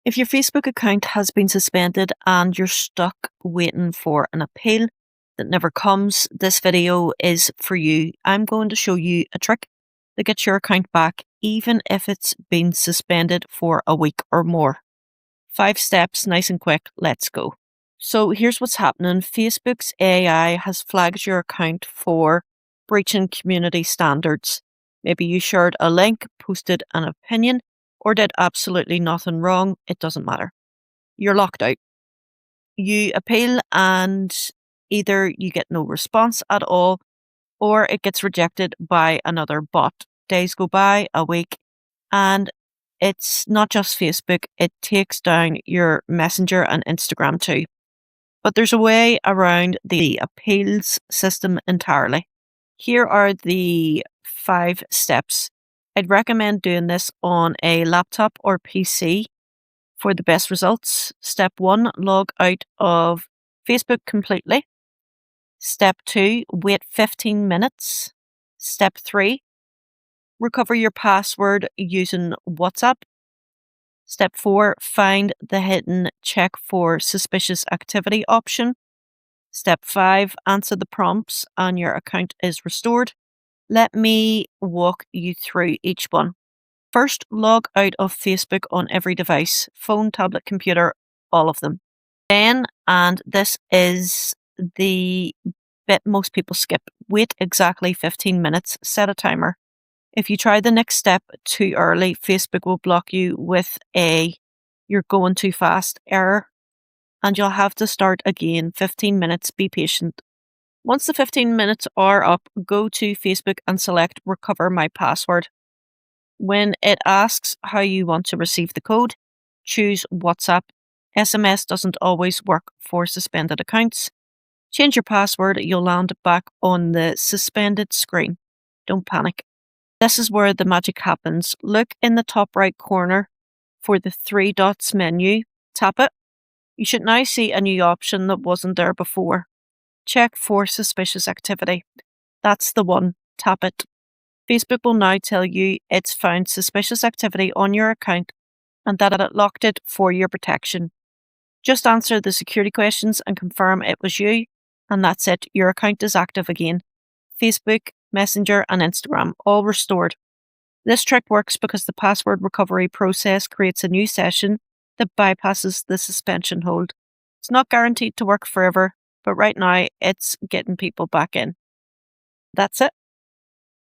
If your Facebook account has been suspended and you're stuck waiting for an appeal that never comes, this video is for you. I'm going to show you a trick that gets your account back even if it's been suspended for a week or more. 5 steps, nice and quick, let's go. So here's what's happening. Facebook's AI has flagged your account for breaching community standards. Maybe you shared a link, posted an opinion, or did absolutely nothing wrong. It doesn't matter. You're locked out. You appeal and either you get no response at all or it gets rejected by another bot. Days go by, a week, and it's not just Facebook, it takes down your Messenger and Instagram too. But there's a way around the appeals system entirely. Here are the 5 steps. I'd recommend doing this on a laptop or PC for the best results. Step 1, log out of Facebook completely. Step 2, wait 15 minutes. Step 3, recover your password using WhatsApp. Step 4, find the hidden check for suspicious activity option. Step 5, answer the prompts and your account is restored. Let me walk you through each one. First, log out of Facebook on every device, phone, tablet, computer, all of them. Then, and this is the bit most people skip, wait exactly 15 minutes, set a timer. If you try the next step too early, Facebook will block you with a "you're going too fast" error, and you'll have to start again. 15 minutes, be patient. Once the 15 minutes are up, go to Facebook and select Recover My Password. When it asks how you want to receive the code, choose WhatsApp. SMS doesn't always work for suspended accounts. Change your password, you'll land back on the suspended screen. Don't panic. This is where the magic happens. Look in the top right corner for the 3 dots menu. Tap it. You should now see a new option that wasn't there before. Check for suspicious activity. That's the one. Tap it. Facebook will now tell you it's found suspicious activity on your account and that it locked it for your protection. Just answer the security questions and confirm it was you, and that's it. Your account is active again. Facebook, Messenger, and Instagram, all restored. This trick works because the password recovery process creates a new session that bypasses the suspension hold. It's not guaranteed to work forever, but right now it's getting people back in. That's it.